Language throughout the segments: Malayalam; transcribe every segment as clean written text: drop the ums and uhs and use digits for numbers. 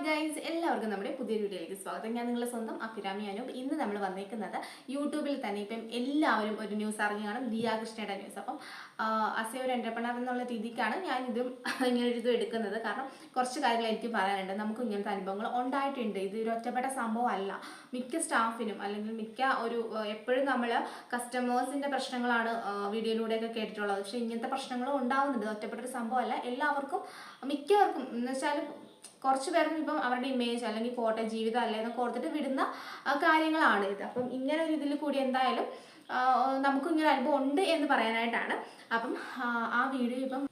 ഗൈസ്, എല്ലാവർക്കും നമ്മുടെ പുതിയൊരു വീഡിയോയിലേക്ക് സ്വാഗതം. ഞാൻ നിങ്ങളുടെ സ്വന്തം അഭിരാമി അനൂപ്. ഇന്ന് നമ്മൾ വന്നേക്കുന്നത് യൂട്യൂബിൽ തന്നെ ഇപ്പം എല്ലാവരും ഒരു ന്യൂസ് അറിഞ്ഞു കാണും, ദിയ കൃഷ്ണയുടെ ന്യൂസ്. അപ്പം അസേ ഒരു എൻ്റർപ്രണർ എന്നുള്ള രീതിക്കാണ് ഞാൻ ഇങ്ങനൊരിതും എടുക്കുന്നത്. കാരണം കുറച്ച് കാര്യങ്ങൾ എനിക്ക് പറയാനുണ്ട്. നമുക്ക് ഇങ്ങനത്തെ അനുഭവങ്ങൾ ഉണ്ടായിട്ടുണ്ട്. ഇത് ഒരു ഒറ്റപ്പെട്ട സംഭവം അല്ല. മിക്ക സ്റ്റാഫിനും അല്ലെങ്കിൽ എപ്പോഴും നമ്മൾ കസ്റ്റമേഴ്സിൻ്റെ പ്രശ്നങ്ങളാണ് വീഡിയോയിലൂടെയൊക്കെ കേട്ടിട്ടുള്ളത്. പക്ഷേ ഇങ്ങനത്തെ പ്രശ്നങ്ങളും ഉണ്ടാവുന്നുണ്ട്. ഒറ്റപ്പെട്ടൊരു സംഭവമല്ല. എല്ലാവർക്കും മിക്കവർക്കും എന്ന് വെച്ചാൽ കുറച്ച് പേർക്കും ഇപ്പം അവരുടെ ഇമേജ് അല്ലെങ്കിൽ പോട്ടെ ജീവിതം അല്ലേ എന്നൊക്കെ ഓർത്തിട്ട് വിടുന്ന കാര്യങ്ങളാണ് ഇത്. അപ്പം ഇങ്ങനെ ഒരു ഇതിൽ കൂടി എന്തായാലും നമുക്കും ഇങ്ങനെ അനുഭവം ഉണ്ട് എന്ന് പറയാനായിട്ടാണ്. അപ്പം ആ വീഡിയോ ഇപ്പം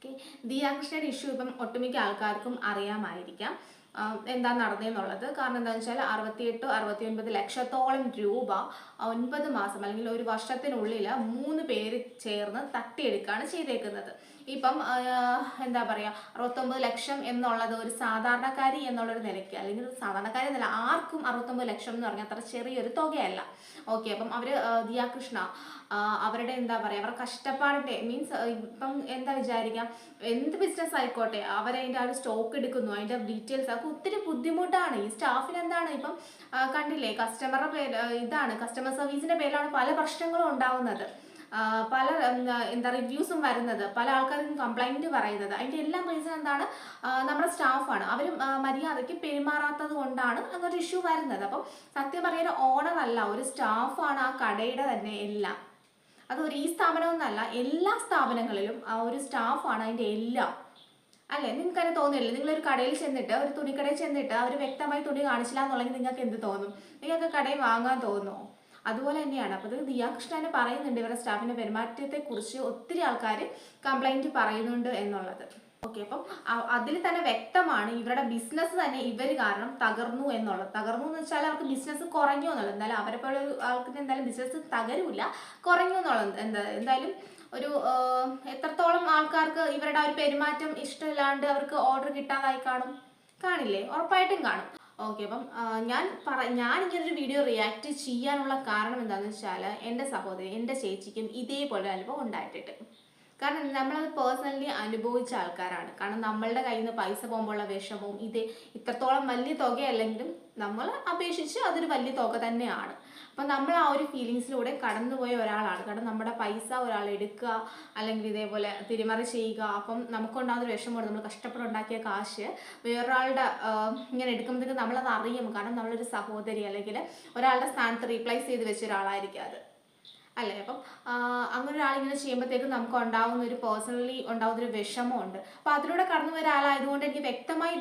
ദിയ കൃഷ്ണയുടെ ഇഷ്യൂ ഇപ്പം ഒട്ടുമിക്ക ആൾക്കാർക്കും അറിയാമായിരിക്കാം എന്താ നടന്നതെന്നുള്ളത്. കാരണം എന്താണെന്ന് വെച്ചാൽ 68-69 ലക്ഷത്തോളം രൂപ 9 മാസം അല്ലെങ്കിൽ ഒരു വർഷത്തിനുള്ളിൽ 3 പേര് ചേർന്ന് തട്ടിയെടുക്കുകയാണ് ചെയ്തേക്കുന്നത്. ഇപ്പം എന്താ പറയുക, 69 ലക്ഷം എന്നുള്ളത് ഒരു സാധാരണക്കാരി എന്നുള്ളൊരു നിലയ്ക്ക്, അല്ലെങ്കിൽ സാധാരണക്കാരി എന്നല്ല, ആർക്കും 69 ലക്ഷം എന്ന് പറഞ്ഞാൽ അത്ര ചെറിയൊരു തുകയല്ല. ഓക്കെ, അപ്പം അവർ ദിയ കൃഷ്ണ അവരുടെ എന്താ പറയുക, അവരുടെ കഷ്ടപ്പാടിൻ്റെ മീൻസ് ഇപ്പം എന്താ വിചാരിക്കാം, എന്ത് ബിസിനസ് ആയിക്കോട്ടെ അവരതിൻ്റെ ആ ഒരു സ്റ്റോക്ക് എടുക്കുന്നു, അതിൻ്റെ ഡീറ്റെയിൽസ് ഒക്കെ ഒത്തിരി ബുദ്ധിമുട്ടാണ്. ഈ സ്റ്റാഫിന് എന്താണ് ഇപ്പം കണ്ടില്ലേ, കസ്റ്റമറുടെ പേര് ഇതാണ്, കസ്റ്റമർ സർവീസിൻ്റെ പേരിലാണ് പല പ്രശ്നങ്ങളും ഉണ്ടാവുന്നത്, പല എന്താ റിവ്യൂസും വരുന്നത്, പല ആൾക്കാർക്കും കംപ്ലൈൻറ്റ് പറയുന്നത്. അതിൻ്റെ എല്ലാം റീസൺ എന്താണ്, നമ്മുടെ സ്റ്റാഫാണ്. അവർ മര്യാദയ്ക്ക് പെരുമാറാത്തത് കൊണ്ടാണ് അങ്ങനൊരു ഇഷ്യൂ വരുന്നത്. അപ്പം സത്യം പറയാൻ ഓണർ അല്ല, ഒരു സ്റ്റാഫാണ് ആ കടയുടെ തന്നെ എല്ലാം. അതൊരു ഈ സ്ഥാപനമൊന്നല്ല, എല്ലാ സ്ഥാപനങ്ങളിലും ആ ഒരു സ്റ്റാഫാണ് അതിൻ്റെ എല്ലാം. അല്ലേ, നിങ്ങൾക്ക് തന്നെ തോന്നില്ലേ? നിങ്ങളൊരു കടയിൽ ചെന്നിട്ട്, ഒരു തുണിക്കടയിൽ ചെന്നിട്ട് അവർ വ്യക്തമായി തുണി കാണിച്ചില്ല എന്നുണ്ടെങ്കിൽ നിങ്ങൾക്ക് എന്ത് തോന്നും? നിങ്ങൾക്ക് കടയിൽ വാങ്ങാൻ തോന്നുമോ? അതുപോലെ തന്നെയാണ്. അപ്പോൾ ഇത് ദിയ കൃഷ്ണനെ പറയുന്നുണ്ട്, ഇവരുടെ സ്റ്റാഫിൻ്റെ പെരുമാറ്റത്തെക്കുറിച്ച് ഒത്തിരി ആൾക്കാർ കംപ്ലൈൻറ്റ് പറയുന്നുണ്ട് എന്നുള്ളത്. ഓക്കെ, അപ്പം അതിൽ തന്നെ വ്യക്തമാണ് ഇവരുടെ ബിസിനസ് തന്നെ ഇവർ കാരണം തകർന്നു എന്നുള്ളത്. തകർന്നു എന്ന് വെച്ചാൽ അവർക്ക് ബിസിനസ് കുറഞ്ഞു എന്നുള്ളത്. എന്തായാലും അവരെ പോലെ ആൾക്ക് എന്തായാലും ബിസിനസ് തകരില്ല, കുറഞ്ഞു എന്നുള്ളത്. എന്തായാലും ഒരു എത്രത്തോളം ആൾക്കാർക്ക് ഇവരുടെ ഒരു പെരുമാറ്റം ഇഷ്ടമില്ലാണ്ട് അവർക്ക് ഓർഡർ കിട്ടാതായി കാണില്ലേ? ഉറപ്പായിട്ടും കാണും. ഓക്കെ, അപ്പം ഞാൻ ഇങ്ങനൊരു വീഡിയോ റിയാക്ട് ചെയ്യാനുള്ള കാരണം എന്താണെന്ന് വെച്ചാൽ, എൻ്റെ സഹോദരി, എൻ്റെ ചേച്ചിക്കും ഇതേപോലെ അനുഭവം ഉണ്ടായിട്ടുണ്ട്. കാരണം നമ്മളത് പേഴ്സണലി അനുഭവിച്ച ആൾക്കാരാണ്. കാരണം നമ്മളുടെ കയ്യിൽ നിന്ന് പൈസ പോകുമ്പോഴുള്ള വിഷമവും ഇത്രത്തോളം വലിയ തുകയല്ലെങ്കിലും നമ്മൾ അപേക്ഷിച്ച് അതൊരു വലിയ തുക തന്നെയാണ്. അപ്പം നമ്മൾ ആ ഒരു ഫീലിങ്സിലൂടെ കടന്നുപോയ ഒരാളാണ്. കാരണം നമ്മുടെ പൈസ ഒരാൾ എടുക്കുക അല്ലെങ്കിൽ ഇതേപോലെ തിരിമറി ചെയ്യുക, അപ്പം നമുക്കുണ്ടാകുന്ന ഒരു വിഷമമാണ്. നമ്മൾ കഷ്ടപ്പെട്ടുണ്ടാക്കിയ കാശ് വേറൊരാളുടെ ഇങ്ങനെ എടുക്കുമ്പോഴത്തേക്ക് നമ്മളത് അറിയും. കാരണം നമ്മളൊരു സഹോദരി അല്ലെങ്കിൽ ഒരാളുടെ സ്ഥാനത്ത് റീപ്ലേസ് ചെയ്ത് വെച്ച ഒരാളായിരിക്കും അത്, അല്ലേ? അപ്പം അങ്ങനെ ഒരാളിങ്ങനെ ചെയ്യുമ്പോഴത്തേക്കും നമുക്ക് ഉണ്ടാകുന്ന പേഴ്സണലി ഉണ്ടാകുന്നൊരു വിഷമമുണ്ട്. അപ്പം അതിലൂടെ കടന്നു പോയ ഒരാളായതുകൊണ്ട് എനിക്ക് വ്യക്തമായി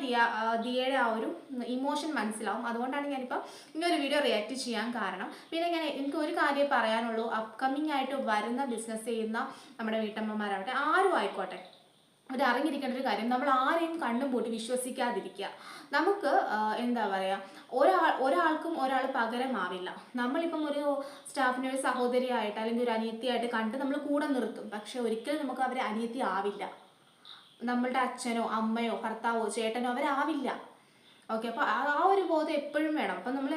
ദിയയുടെ ആ ഒരു ഇമോഷൻ മനസ്സിലാവും. അതുകൊണ്ടാണ് ഞാനിപ്പം ഇങ്ങനൊരു വീഡിയോ റിയാക്ട് ചെയ്യാൻ കാരണം. പിന്നെ എനിക്ക് ഒരു കാര്യം പറയാനുള്ളൂ, അപ്കമിങ് ആയിട്ട് വരുന്ന ബിസിനസ് ചെയ്യുന്ന നമ്മുടെ വീട്ടമ്മമാരാവട്ടെ, ആരും ആയിക്കോട്ടെ, അറിഞ്ഞിരിക്കേണ്ട ഒരു കാര്യം, നമ്മൾ ആരെയും കണ്ണും പൂട്ടി വിശ്വസിക്കാതിരിക്കുക. നമുക്ക് എന്താ പറയുക, ഒരാൾക്കും ഒരാൾ പകരമാവില്ല. നമ്മളിപ്പം ഒരു സ്റ്റാഫിനെ ഒരു സഹോദരിയായിട്ട് അല്ലെങ്കിൽ ഒരു അനിയത്തിയായിട്ട് കണ്ട് നമ്മൾ കൂടെ നിർത്തും. പക്ഷെ ഒരിക്കലും നമുക്ക് അവർ അനിയത്തി ആവില്ല. നമ്മളുടെ അച്ഛനോ അമ്മയോ ഭർത്താവോ ചേട്ടനോ അവരാവില്ല. ഓക്കെ, അപ്പോൾ ആ ഒരു ബോധം എപ്പോഴും വേണം. അപ്പം നമ്മൾ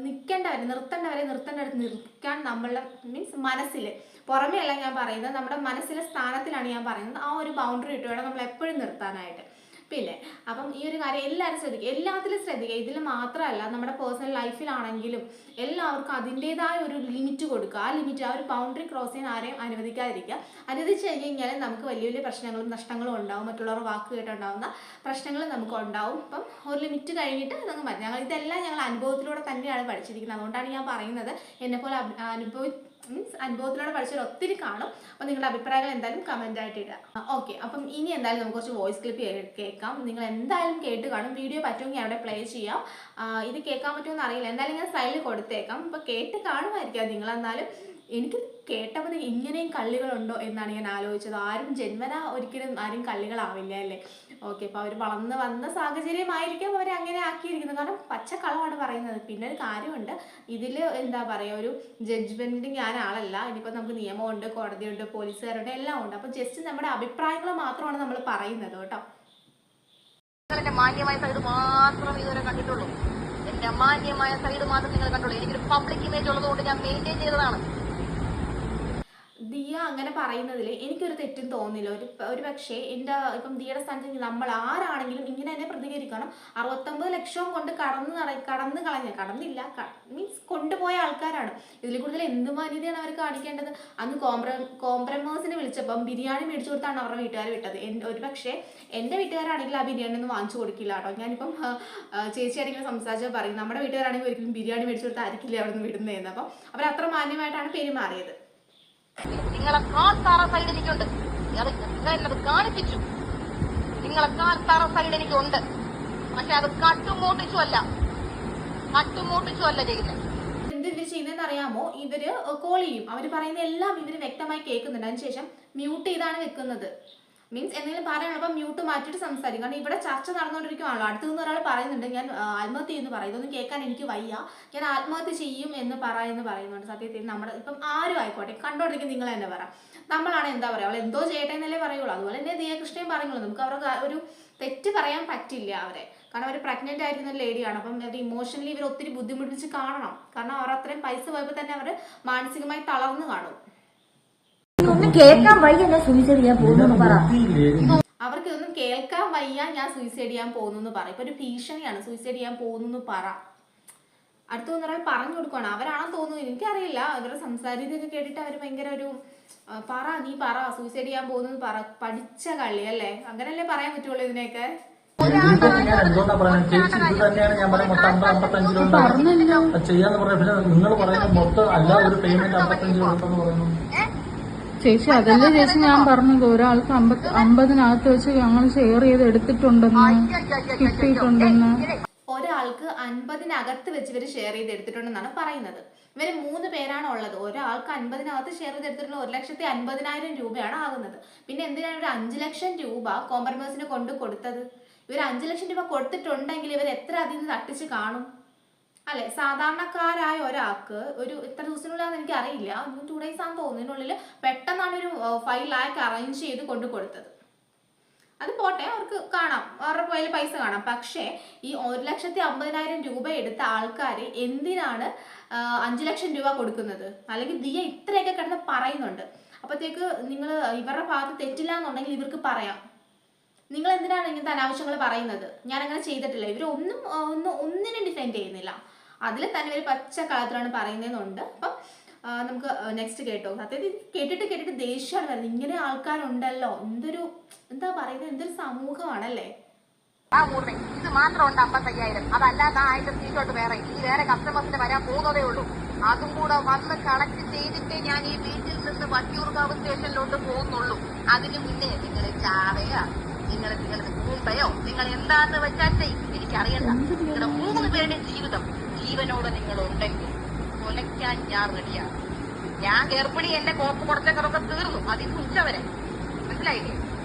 നിർത്തേണ്ടവരെ നിൽക്കാൻ നമ്മളുടെ മീൻസ് മനസ്സിൽ, പുറമേ അല്ല ഞാൻ പറയുന്നത്, നമ്മുടെ മനസ്സിലെ സ്ഥാനത്തിലാണ് ഞാൻ പറയുന്നത്. ആ ഒരു ബൗണ്ടറി ഇട്ട് വേണം നമ്മൾ എപ്പോഴും നിർത്താനായിട്ട്. പിന്നെ അപ്പം ഈ ഒരു കാര്യം എല്ലാവരും ശ്രദ്ധിക്കുക, എല്ലാത്തിലും ശ്രദ്ധിക്കുക. ഇതിൽ മാത്രമല്ല, നമ്മുടെ പേഴ്സണൽ ലൈഫിലാണെങ്കിലും എല്ലാവർക്കും അതിൻ്റെതായ ഒരു ലിമിറ്റ് കൊടുക്കുക. ആ ഒരു ബൗണ്ടറി ക്രോസ് ചെയ്യാൻ ആരെയും അനുവദിക്കാതിരിക്കുക. അനുവദിച്ച് കഴിഞ്ഞാൽ നമുക്ക് വലിയ വലിയ പ്രശ്നങ്ങളും നഷ്ടങ്ങളും ഉണ്ടാവും. മറ്റുള്ളവർ വാക്ക് കേട്ടുണ്ടാകുന്ന പ്രശ്നങ്ങൾ നമുക്ക് ഉണ്ടാവും. അപ്പം ഒരു ലിമിറ്റ് കഴിഞ്ഞിട്ട് നമുക്ക് മതി. ഇതെല്ലാം ഞങ്ങൾ അനുഭവത്തിലൂടെ തന്നെയാണ് പഠിച്ചിരിക്കുന്നത്. അതുകൊണ്ടാണ് ഞാൻ പറയുന്നത്. എന്നെപ്പോലെ അനുഭവത്തിലൂടെ പഠിച്ചവർ ഒത്തിരി കാണും. അപ്പം നിങ്ങളുടെ അഭിപ്രായങ്ങൾ എന്തായാലും കമൻ്റ് ആയിട്ട് ഇടുക. ഓക്കെ, അപ്പം ഇനി എന്തായാലും നമുക്ക് കുറച്ച് വോയിസ് ക്ലിപ്പ് കേൾക്കാം. നിങ്ങൾ എന്തായാലും കേട്ട് കാണും. വീഡിയോ പറ്റുമെങ്കിൽ അവിടെ പ്ലേ ചെയ്യാം. ഇത് കേൾക്കാൻ പറ്റുമെന്ന് അറിയില്ല, എന്തായാലും ഞാൻ സൈഡിൽ കൊടുത്തേക്കാം. അപ്പോൾ കേട്ട് കാണുമായിരിക്കാം നിങ്ങളെന്നാലും. എനിക്ക് കേട്ടപ്പോൾ ഇങ്ങനെയും കള്ളികളുണ്ടോ എന്നാണ് ഞാൻ ആലോചിച്ചത്. ആരും ജന്മന ഒരിക്കലും ആരും കള്ളികളാവില്ല, അല്ലേ? ഓക്കെ, അപ്പോൾ അവർ വളർന്ന് വന്ന സാഹചര്യമായിരിക്കും അവരെ അങ്ങനെ ആക്കിയിരിക്കുന്നത്. കാരണം പച്ചക്കളമാണ് പറയുന്നത്. പിന്നെ ഒരു കാര്യമുണ്ട്, ഇതിൽ എന്താ പറയുക, ഒരു ജഡ്ജ്മെൻറ്റിന് ഞാൻ ആളല്ല. ഇനിയിപ്പോൾ നമുക്ക് നിയമമുണ്ട്, കോടതിയുണ്ട്, പോലീസുകാരുണ്ട്, എല്ലാം ഉണ്ട്. അപ്പോൾ ജസ്റ്റ് നമ്മുടെ അഭിപ്രായങ്ങൾ മാത്രമാണ് നമ്മൾ പറയുന്നത് കേട്ടോ. എന്റെ മാന്യമായ സൈഡ് മാത്രം ഇതുവരെ കണ്ടിട്ടുള്ളൂ. എന്റെ മാന്യമായ സൈഡ് മാത്രം നിങ്ങൾ കണ്ടുള്ളൂ. എനിക്കൊരു പബ്ലിക് ഇമേജ് ഉള്ളതുകൊണ്ട് ഞാൻ മെയിൻറ്റെയിൻ ചെയ്തതാണ്. ദിയ അങ്ങനെ പറയുന്നതിൽ എനിക്കൊരു തെറ്റും തോന്നില്ല. ഒരു പക്ഷേ എൻ്റെ ഇപ്പം ദിയയുടെ സ്ഥാനത്ത് നമ്മൾ ആരാണെങ്കിലും ഇങ്ങനെ തന്നെ പ്രതികരിക്കണം. 69 ലക്ഷം കൊണ്ട് കടന്നില്ല മീൻസ് കൊണ്ടുപോയ ആൾക്കാരാണ്. ഇതിൽ കൂടുതൽ എന്ത് മാന്യതയാണ് അവർ കാണിക്കേണ്ടത്? അന്ന് കോംപ്രമേഴ്സിനെ വിളിച്ചപ്പം ബിരിയാണി മേടിച്ചു കൊടുത്താണ് അവരുടെ വീട്ടുകാർ വിട്ടത്. ഒരു പക്ഷേ എൻ്റെ വീട്ടുകാരാണെങ്കിൽ ആ ബിരിയാണി ഒന്നും വാങ്ങിച്ചു കൊടുക്കില്ല കേട്ടോ. ഞാനിപ്പം ചേച്ചിയാണെങ്കിലും സംസാരിച്ചാൽ പറയും നമ്മുടെ വീട്ടുകാരാണെങ്കിൽ ഒരിക്കലും ബിരിയാണി മേടിച്ചു കൊടുത്തായിരിക്കില്ല അവിടെ നിന്ന് വിടുന്നതെന്ന്. അപ്പം അവർ അത്ര മാന്യമായിട്ടാണ് പെരുമാറിയത്. നിങ്ങളെക്കാൾ താറ സൈഡ് എനിക്കുണ്ട്. അത് കാണിപ്പിച്ചു. നിങ്ങളെക്കാൾ താറ സൈഡ് എനിക്കുണ്ട്. പക്ഷെ അത് കട്ടുമോട്ടിച്ചു അല്ല ചെയ്യുന്നത്. എന്ത് ഇവർ ചെയ്യുന്നതെന്ന് അറിയാമോ? ഇവര് കോൾ ചെയ്യും, അവർ പറയുന്ന എല്ലാം ഇവര് വ്യക്തമായി കേൾക്കുന്നുണ്ട്. അതിനുശേഷം മ്യൂട്ട് ചെയ്താണ് വെക്കുന്നത്. മീൻസ് എന്തെങ്കിലും പറയാനുള്ളപ്പോൾ മ്യൂട്ട് മാറ്റിയിട്ട് സംസാരിക്കും. കാരണം ഇവിടെ ചർച്ച നടന്നുകൊണ്ടിരിക്കുകയാണല്ലോ. അടുത്തു നിന്ന് ഒരാൾ പറയുന്നുണ്ട് ഞാൻ ആത്മഹത്യ ചെയ്യുന്നു പറയും. ഇതൊന്നും കേൾക്കാൻ എനിക്ക് വയ്യ, ഞാൻ ആത്മഹത്യ ചെയ്യും എന്ന് പറയുന്നുണ്ട്. സത്യത്തിൽ നമ്മുടെ ഇപ്പം ആരും ആയിക്കോട്ടെ കണ്ടോണ്ടിരിക്കും, നിങ്ങൾ തന്നെ പറ, നമ്മളാണ് എന്താ പറയുക, അവൾ എന്തോ ചെയ്യട്ടെ എന്നല്ലേ പറയുള്ളൂ. അതുപോലെ തന്നെ ദിയാകൃഷ്ണയും പറയുള്ളൂ. നമുക്ക് അവർക്ക് ഒരു തെറ്റ് പറയാൻ പറ്റില്ല അവരെ. കാരണം അവർ പ്രഗ്നന്റ് ആയിരിക്കുന്ന ഒരു ലേഡിയാണ്. അപ്പം അവർ ഇമോഷണലി ഇവർ ഒത്തിരി ബുദ്ധിമുട്ടിച്ച് കാണണം. കാരണം അവർ അത്രയും പൈസ പോയപ്പോൾ തന്നെ അവർ മാനസികമായി തളർന്നു കാണും. കേൾക്കാൻ വയ്യ ഞാൻ സൂയിസൈഡ് ചെയ്യാൻ പോകുന്നു പറ. അവർക്ക് ഇതൊന്നും കേൾക്കാൻ വയ്യ ഞാൻ സൂയിസൈഡ് ചെയ്യാൻ പോകുന്നു പറ. ഇപ്പൊ ഒരു ഭീഷണിയാണ്, സൂയിസൈഡ് ചെയ്യാൻ പോകുന്നു പറ. അടുത്ത ഒരാൾ പറഞ്ഞു കൊടുക്കുകയാണ്. അവരാണെന്ന് തോന്നുന്നു, എനിക്കറിയില്ല. അവരുടെ സംസാരിതൊക്കെ കേട്ടിട്ട് അവർ ഭയങ്കര ഒരു നീ പറ സൂയിസൈഡ് ചെയ്യാൻ പോകുന്നു പറ. പഠിച്ച കളി അല്ലേ? അങ്ങനല്ലേ പറയാൻ പറ്റുള്ളൂ ഇതിനെയൊക്കെ. ഞാൻ എന്തുകൊണ്ടാ പറയുന്നത് ചേച്ചി? ഇത് തന്നെയാണ് ഞാൻ പറയുന്നത്. മൊത്തം 55 ചെയ്യാന്ന് പറഞ്ഞ പിന്നെ നിങ്ങൾ പറയുന്നത് മൊത്തം അല്ല ഒരു പേയ്മെന്റ് 55 ഉണ്ടെന്ന് പറയുന്നു. ചേച്ചി അതല്ലേ ചേച്ചി ഞാൻ പറഞ്ഞത്, ഒരാൾക്ക് 50-നകത്ത് വെച്ച് ഞങ്ങൾ ഷെയർ ചെയ്ത് എടുത്തിട്ടുണ്ടെന്ന്, കിട്ടിയിട്ടുണ്ടെന്ന്. ഒരാൾക്ക് 50-നകത്ത് വെച്ച് ഇവർ ഷെയർ ചെയ്ത് എടുത്തിട്ടുണ്ടെന്നാണ് പറയുന്നത്. ഇവര് 3 പേരാണ് ഉള്ളത്. ഒരാൾക്ക് 50-നകത്ത് ഷെയർ ചെയ്ത് എടുത്തിട്ടുള്ള 1,50,000 രൂപയാണ് ആകുന്നത്. പിന്നെ എന്തിനാണ് ഒരു 5 ലക്ഷം രൂപ കോംപ്രമൈസിന് കൊണ്ട് കൊടുത്തത്? ഇവർ 5 ലക്ഷം രൂപ കൊടുത്തിട്ടുണ്ടെങ്കിൽ ഇവർ എത്ര അതിൽ നിന്ന് തട്ടിച്ച് കാണും അല്ലെ? സാധാരണക്കാരായ ഒരാൾക്ക് ഒരു ഇത്ര ദിവസത്തിനുള്ളിൽ എനിക്ക് അറിയില്ല, 2 days ആണെന്ന് തോന്നുന്നതിനുള്ളിൽ പെട്ടെന്നാണ് ഒരു 5 lakh അറേഞ്ച് ചെയ്ത് കൊണ്ട് കൊടുത്തത്. അത് പോട്ടെ, അവർക്ക് കാണാം, അവരുടെ കയ്യിൽ പൈസ കാണാം. പക്ഷേ ഈ 1,50,000 രൂപ എടുത്ത ആൾക്കാർ എന്തിനാണ് 5 ലക്ഷം രൂപ കൊടുക്കുന്നത്? അല്ലെങ്കിൽ ദിയ ഇത്രയൊക്കെ കിടന്ന് പറയുന്നുണ്ട്. അപ്പോഴത്തേക്ക് നിങ്ങൾ ഇവരുടെ ഭാഗത്ത് തെറ്റില്ല എന്നുണ്ടെങ്കിൽ ഇവർക്ക് പറയാം, നിങ്ങൾ എന്തിനാണ് ഇങ്ങനത്തെ അനാവശ്യങ്ങൾ പറയുന്നത്? ഞാൻ അങ്ങനെ ചെയ്തിട്ടില്ല. ഇവർ ഒന്നിനും ഡിഫെൻഡ് ചെയ്യുന്നില്ല. അതിൽ തന്നെ ഒരു പച്ച കളത്തിലാണ് പറയുന്നതെന്നുണ്ട്. അപ്പം നമുക്ക് നെക്സ്റ്റ് കേട്ടോ. സത്യത്തിൽ കേട്ടിട്ട് ദേഷ്യമാണ് വരുന്നത്. ഇങ്ങനെ ആൾക്കാരുണ്ടല്ലോ, എന്താ പറയുന്നത്, എന്തൊരു സമൂഹമാണല്ലേ. ഇത് മാത്രം ഉണ്ട് 55,000. അതല്ലാതെ 1,000 സീറ്റോട്ട് വേറെ കസ്റ്റമേഴ്സിന് വരാൻ പോകുന്നതേ ഉള്ളൂ. അതും കൂടെ വന്ന് കളക്ട് ചെയ്തിട്ടേ ഞാൻ ഈ വീട്ടിൽ നിന്ന് വട്ടിയൂർക്കാവ് സ്റ്റേഷനിലോട്ട് പോകുന്നുള്ളൂ. അതിന് മുന്നേ നിങ്ങൾ ചാവയോ നിങ്ങൾ കൂമ്പയോ നിങ്ങൾ എന്താന്ന് വെച്ചാൽ എനിക്കറിയണ്ട. നിങ്ങളുടെ 3 പേരുടെ ജീവനോട് നിങ്ങളുണ്ടെങ്കിൽ കൊലയ്ക്കാൻ ഞാൻ റെഡിയാണ്. ഞാൻ ഗർഭിണി, എന്റെ കോപ്പ് കുറച്ചൊക്കെ തീർന്നു. അത് ഇന്ന് ഉച്ചവരെ, മനസ്സിലായില്ലേ?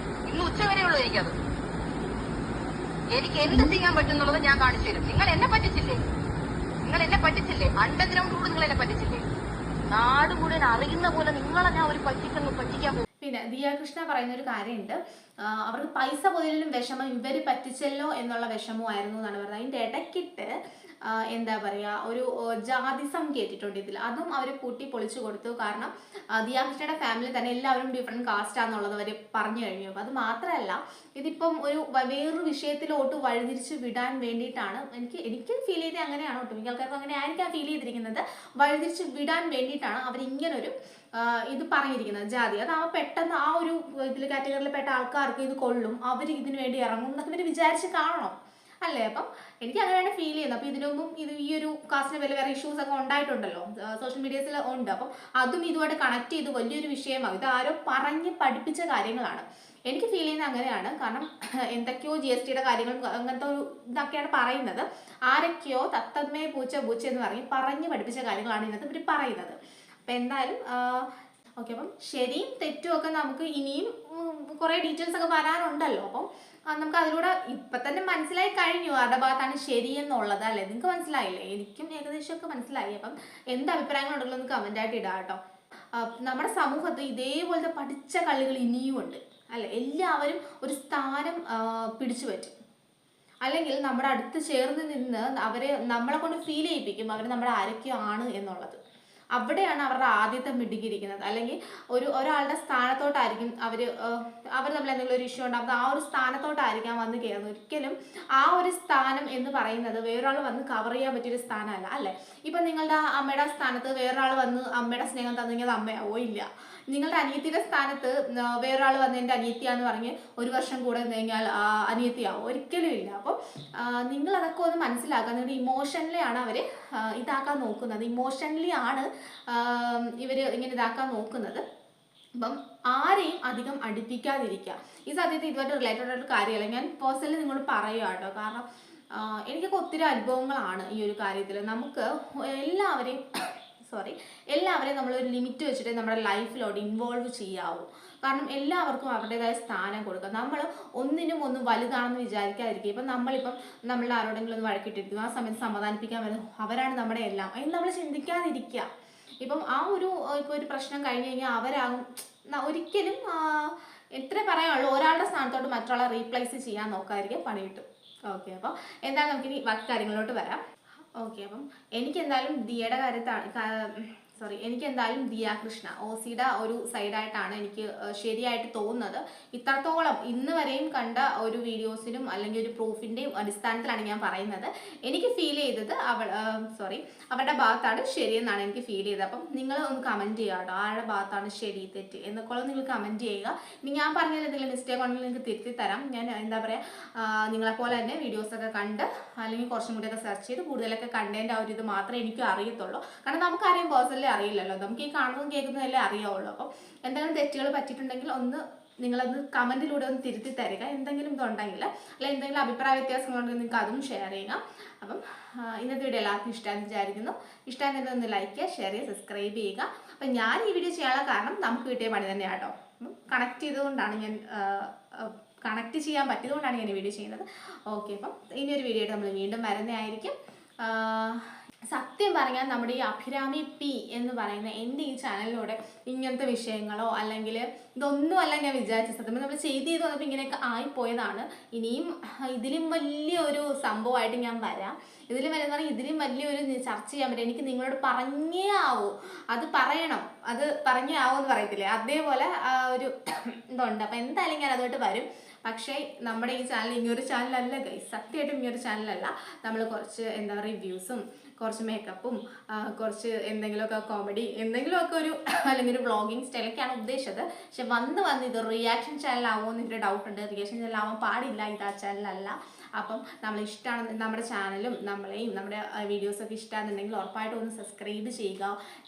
ഇന്ന് ഉച്ചവരെ ഉള്ളൂ എനിക്കത്. എനിക്ക് എന്ത് ചെയ്യാൻ പറ്റുന്നുള്ളത് ഞാൻ കാണിച്ചു തരും. നിങ്ങൾ എന്നെ പറ്റിച്ചില്ലേ? അണ്ടർഗ്രൗണ്ട് കൂടെ നിങ്ങൾ എന്നെ പറ്റിച്ചില്ലേ? നാട് മുഴുവൻ അറിയുന്ന പോലെ നിങ്ങളെ ഞാൻ ഒരു പറ്റിക്കാൻ പോകും. പിന്നെ ദിയാകൃഷ്ണ പറയുന്ന ഒരു കാര്യമുണ്ട്, അവർക്ക് പൈസ പോയാലും വിഷമം ഇവര് പറ്റിച്ചല്ലോ എന്നുള്ള വിഷമമായിരുന്നു എന്നാണ് പറയുന്നത്. അതിന്റെ ഇടയ്ക്കിട്ട് എന്താ പറയാ, ഒരു ജാതിസം കേട്ടിട്ടുണ്ട് ഇതിൽ. അതും അവർ കൂട്ടി പൊളിച്ചു കൊടുത്തു. കാരണം ദിയാകൃഷ്ണയുടെ ഫാമിലി തന്നെ എല്ലാവരും ഡിഫറെന്റ് കാസ്റ്റാന്നുള്ളത് അവർ പറഞ്ഞു കഴിഞ്ഞു. അപ്പൊ അത് മാത്രമല്ല, ഇതിപ്പം ഒരു വേറൊരു വിഷയത്തിലോട്ട് വഴിതിരിച്ച് വിടാൻ വേണ്ടിയിട്ടാണ്. എനിക്ക് ഫീൽ ചെയ്തത് അങ്ങനെയാണ്. ഒട്ടുമിക്ക ആൾക്കാർക്കും അങ്ങനെ ആയിരിക്കാം ഫീൽ ചെയ്തിരിക്കുന്നത്. വഴിതിരിച്ച് വിടാൻ വേണ്ടിയിട്ടാണ് അവർ ഇങ്ങനൊരു ഇത് പറഞ്ഞിരിക്കുന്നത്, ജാതി. അത് പെട്ടെന്ന് ആ ഒരു ഇതിൽ കാറ്റഗറിയിൽ പെട്ട ആൾക്കാർക്ക് ഇത് കൊള്ളും, അവർ ഇതിനു വേണ്ടി ഇറങ്ങും എന്നൊക്കെ ഇവർ വിചാരിച്ച് കാണണം അല്ലേ? അപ്പം എനിക്ക് അങ്ങനെയാണ് ഫീൽ ചെയ്യുന്നത്. അപ്പം ഇതിനു മുമ്പും ഈ ഒരു കാസ്റ്റിന് വേറെ ഇഷ്യൂസ് ഒക്കെ ഉണ്ടായിട്ടുണ്ടല്ലോ, സോഷ്യൽ മീഡിയസിൽ ഉണ്ട്. അപ്പം അതും ഇതുമായിട്ട് കണക്ട് ചെയ്ത് വലിയൊരു വിഷയമാകും. ഇത് ആരോ പറഞ്ഞ് പഠിപ്പിച്ച കാര്യങ്ങളാണ്. എനിക്ക് ഫീൽ ചെയ്യുന്നത് അങ്ങനെയാണ്. കാരണം എന്തൊക്കെയോ GSTയുടെ കാര്യങ്ങളും അങ്ങനത്തെ ഒരു ഇതൊക്കെയാണ് പറയുന്നത്. ആരൊക്കെയോ തത്തമ്മേ പൂച്ച എന്ന് പറഞ്ഞ് പഠിപ്പിച്ച കാര്യങ്ങളാണ് ഇതിനകത്ത് ഇവർ പറയുന്നത്. അപ്പം എന്തായാലും ഓക്കെ. അപ്പം ശരിയും തെറ്റും ഒക്കെ നമുക്ക് ഇനിയും കുറേ ഡീറ്റെയിൽസ് ഒക്കെ വരാനുണ്ടല്ലോ. അപ്പം നമുക്ക് അതിലൂടെ ഇപ്പം തന്നെ മനസ്സിലായി കഴിഞ്ഞു ആരുടെ ഭാഗത്താണ് ശരിയെന്നുള്ളത് അല്ലേ? നിങ്ങൾക്ക് മനസ്സിലായില്ലേ? എനിക്കും ഏകദേശമൊക്കെ മനസ്സിലായി. അപ്പം എന്ത് അഭിപ്രായങ്ങളുണ്ടല്ലോ ഒന്ന് കമൻ്റായിട്ട് ഇടാം കേട്ടോ. നമ്മുടെ സമൂഹത്ത് ഇതേപോലത്തെ പഠിച്ച കളികൾ ഇനിയും ഉണ്ട് അല്ലേ? എല്ലാവരും ഒരു സ്ഥാനം പിടിച്ചു പറ്റും, അല്ലെങ്കിൽ നമ്മുടെ അടുത്ത് ചേർന്ന് നിന്ന് അവരെ നമ്മളെ കൊണ്ട് ഫീൽ ചെയ്യിപ്പിക്കും അവർ നമ്മുടെ ആരൊക്കെയോ ആണ് എന്നുള്ളത്. അവിടെയാണ് അവരുടെ ആദ്യത്തെ മിടുക്കിയിരിക്കുന്നത്. അല്ലെങ്കിൽ ഒരാളുടെ സ്ഥാനത്തോട്ടായിരിക്കും അവർ തമ്മിൽ എന്തെങ്കിലും ഒരു ഇഷ്യൂ ഉണ്ടാകുന്നത്, ആ ഒരു സ്ഥാനത്തോട്ടായിരിക്കാം വന്ന് കയറുന്നത്. ഒരിക്കലും ആ ഒരു സ്ഥാനം എന്ന് പറയുന്നത് വേറൊരാൾ വന്ന് കവർ ചെയ്യാൻ പറ്റിയൊരു സ്ഥാനമല്ല അല്ലേ. ഇപ്പം നിങ്ങളുടെ അമ്മയുടെ സ്ഥാനത്ത് വേറൊരാൾ വന്ന് അമ്മയുടെ സ്നേഹം തന്നെങ്കിൽ അത് അമ്മയാവോ? ഇല്ല. നിങ്ങളുടെ അനിയത്തിയുടെ സ്ഥാനത്ത് വേറൊരാൾ വന്ന് എൻ്റെ അനിയത്തിയാന്ന് പറഞ്ഞ് ഒരു വർഷം കൂടെ നിന്ന് കഴിഞ്ഞാൽ അനിയത്തിയാവും? ഒരിക്കലും ഇല്ല. അപ്പോൾ നിങ്ങളതൊക്കെ ഒന്ന് മനസ്സിലാക്കുക. നിങ്ങളുടെ ഇമോഷണലി ആണ് അവർ ഇതാക്കാൻ നോക്കുന്നത്, ഇമോഷണലി ആണ് ഇവർ ഇങ്ങനെ ഇതാക്കാൻ നോക്കുന്നത്. അപ്പം ആരെയും അധികം അടുപ്പിക്കാതിരിക്കുക. ഈ സത്യത്തിൽ ഇതുമായിട്ട് റിലേറ്റഡ് ആയിട്ട് കാര്യമല്ല, ഞാൻ പേഴ്സണലി നിങ്ങളോട് പറയുക കേട്ടോ. കാരണം എനിക്കൊക്കെ ഒത്തിരി അനുഭവങ്ങളാണ് ഈ ഒരു കാര്യത്തിൽ. നമുക്ക് എല്ലാവരെയും നമ്മളൊരു ലിമിറ്റ് വെച്ചിട്ട് നമ്മുടെ ലൈഫിലോട്ട് ഇൻവോൾവ് ചെയ്യാവൂ. കാരണം എല്ലാവർക്കും അവരുടേതായ സ്ഥാനം കൊടുക്കുക. നമ്മൾ ഒന്നും വലുതാണെന്ന് വിചാരിക്കാതിരിക്കുക. ഇപ്പം നമ്മളുടെ ആരോടെങ്കിലും ഒന്ന് വഴക്കിട്ടിരിക്കുന്നു, ആ സമയത്ത് സമാധാനിപ്പിക്കാൻ വരുന്നു, അവരാണ് നമ്മുടെ എല്ലാം എന്ന് നമ്മൾ ചിന്തിക്കാതിരിക്കുക. ഇപ്പം ഇപ്പോൾ ഒരു പ്രശ്നം കഴിഞ്ഞ് കഴിഞ്ഞാൽ അവരാകും ഒരിക്കലും എത്ര പറയാനുള്ളൂ, ഒരാളുടെ സ്ഥാനത്തോട്ട് മറ്റൊരാളെ റീപ്ലേസ് ചെയ്യാൻ നോക്കാതിരിക്കുക, പണി കിട്ടും. ഓക്കെ, അപ്പോൾ എന്തായാലും നമുക്കിനി ബാക്കി കാര്യങ്ങളിലോട്ട് വരാം. ഓക്കെ, അപ്പം എനിക്കെന്തായാലും ദിയ കൃഷ്ണ ഓസിയുടെ ഒരു സൈഡായിട്ടാണ് എനിക്ക് ശരിയായിട്ട് തോന്നുന്നത്. ഇത്രത്തോളം ഇന്ന് വരെയും കണ്ട ഒരു വീഡിയോസിനും അല്ലെങ്കിൽ ഒരു പ്രൂഫിൻ്റെയും അടിസ്ഥാനത്തിലാണ് ഞാൻ പറയുന്നത്. എനിക്ക് ഫീൽ ചെയ്തത് അവരുടെ ഭാഗത്താണ് ശരിയെന്നാണ് എനിക്ക് ഫീൽ ചെയ്തത്. അപ്പം നിങ്ങൾ ഒന്ന് കമൻറ്റ് ചെയ്യുക കേട്ടോ, ആരുടെ ഭാഗത്താണ് ശരി തെറ്റ് എന്നൊക്കെ നിങ്ങൾ കമൻറ്റ് ചെയ്യുക. ഇനി ഞാൻ പറഞ്ഞതിൽ എന്തെങ്കിലും മിസ്റ്റേക്ക് ഉണ്ടെങ്കിൽ നിങ്ങൾക്ക് തിരുത്തി തരാം. ഞാൻ നിങ്ങളെപ്പോലെ തന്നെ വീഡിയോസൊക്കെ കണ്ട് അല്ലെങ്കിൽ കുറച്ചും കൂടിയൊക്കെ സെർച്ച് ചെയ്ത് കൂടുതലൊക്കെ കണ്ടതിൻ്റെ ആ ഒരു ഇത് മാത്രമേ എനിക്ക് അറിയത്തുള്ളൂ. കാരണം നമുക്കറിയാം, പേഴ്സണലി അറിയില്ലല്ലോ, നമുക്ക് ഈ കാണുന്നതും കേൾക്കുന്നതല്ലേ അറിയാവുള്ളൂ. അപ്പം എന്തെങ്കിലും തെറ്റുകൾ പറ്റിയിട്ടുണ്ടെങ്കിൽ നിങ്ങളത് കമൻറ്റിലൂടെ ഒന്ന് തിരുത്തി തരിക. എന്തെങ്കിലും ഇതുണ്ടെങ്കിൽ അല്ലെങ്കിൽ എന്തെങ്കിലും അഭിപ്രായ വ്യത്യാസങ്ങളുണ്ടെങ്കിൽ നിങ്ങൾക്ക് അതും ഷെയർ ചെയ്യുക. അപ്പം ഇന്നത്തെ വീഡിയോ എല്ലാവർക്കും ഇഷ്ടമാണെന്ന് വിചാരിക്കുന്നു. ഇഷ്ടമായെങ്കിൽ ഒന്ന് ലൈക്ക് ചെയ്യുക, ഷെയർ ചെയ്യുക, സബ്സ്ക്രൈബ് ചെയ്യുക. അപ്പം ഞാൻ ഈ വീഡിയോ ചെയ്യാനുള്ള കാരണം നമുക്ക് കിട്ടിയ പണി തന്നെയാണ് കേട്ടോ. കണക്ട് ചെയ്യാൻ പറ്റിയതുകൊണ്ടാണ് ഞാൻ ഈ വീഡിയോ ചെയ്യുന്നത്. ഓക്കെ, അപ്പം ഇനിയൊരു വീഡിയോ ആയിട്ട് നമ്മൾ വീണ്ടും വരുന്നതായിരിക്കും. സത്യം പറഞ്ഞാൽ നമ്മുടെ ഈ അഭിരാമി പി എന്ന് പറയുന്ന എൻ്റെ ഈ ചാനലിലൂടെ ഇങ്ങനത്തെ വിഷയങ്ങളോ അല്ലെങ്കിൽ ഇതൊന്നുമല്ല ഞാൻ വിചാരിച്ച. സത്യം നമ്മൾ ചെയ്ത് വന്നപ്പോൾ ഇങ്ങനെയൊക്കെ ആയിപ്പോയതാണ്. ഇനിയും ഇതിലും വലിയൊരു സംഭവമായിട്ട് ഞാൻ വരാം. ഇതിലും വലിയൊരു ചർച്ച ചെയ്യാൻ പറ്റും. എനിക്ക് നിങ്ങളോട് പറഞ്ഞേ ആവൂ, അത് പറയണം, അത് പറഞ്ഞേ ആവൂന്ന് പറയത്തില്ലേ, അതേപോലെ ഒരു ഇതുണ്ട്. അപ്പം എന്തായാലും ഞാൻ അതുമായിട്ട് വരും. പക്ഷേ നമ്മുടെ ഈ ചാനൽ ഇങ്ങനൊരു ചാനലല്ല ഗൈസ്, സത്യമായിട്ടും ഇങ്ങനൊരു ചാനലല്ല. നമ്മൾ കുറച്ച് റിവ്യൂസും കുറച്ച് മേക്കപ്പും കുറച്ച് എന്തെങ്കിലുമൊക്കെ കോമഡി എന്തെങ്കിലുമൊക്കെ അല്ലെങ്കിൽ ഒരു വ്ളോഗിങ് സ്റ്റൈലൊക്കെയാണ് ഉദ്ദേശിച്ചത്. പക്ഷെ വന്ന് ഇത് റിയാക്ഷൻ ചാനലാവുമോ എന്ന് എനിക്ക് ഡൗട്ടുണ്ട്. റിയാക്ഷൻ ചാനലാവാൻ പാടില്ല, ഇതാ ചാനലല്ല. അപ്പം നമ്മളിഷ്ടമാണ് നമ്മുടെ ചാനലും നമ്മളെയും നമ്മുടെ വീഡിയോസൊക്കെ ഇഷ്ടമാണെന്നുണ്ടെങ്കിൽ ഉറപ്പായിട്ടും ഒന്ന് സബ്സ്ക്രൈബ് ചെയ്യുക,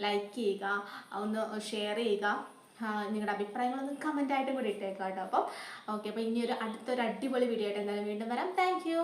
ലൈക്ക് ചെയ്യുക, ഒന്ന് ഷെയർ ചെയ്യുക. നിങ്ങളുടെ അഭിപ്രായങ്ങളൊന്ന് കമൻറ്റായിട്ടും കൂടി ഇട്ടേക്കാം കേട്ടോ. അപ്പം ഓക്കെ, അപ്പോൾ ഇനി അടുത്തൊരു അടിപൊളി വീഡിയോ ആയിട്ട് എന്തായാലും വീണ്ടും വരാം. Thank you.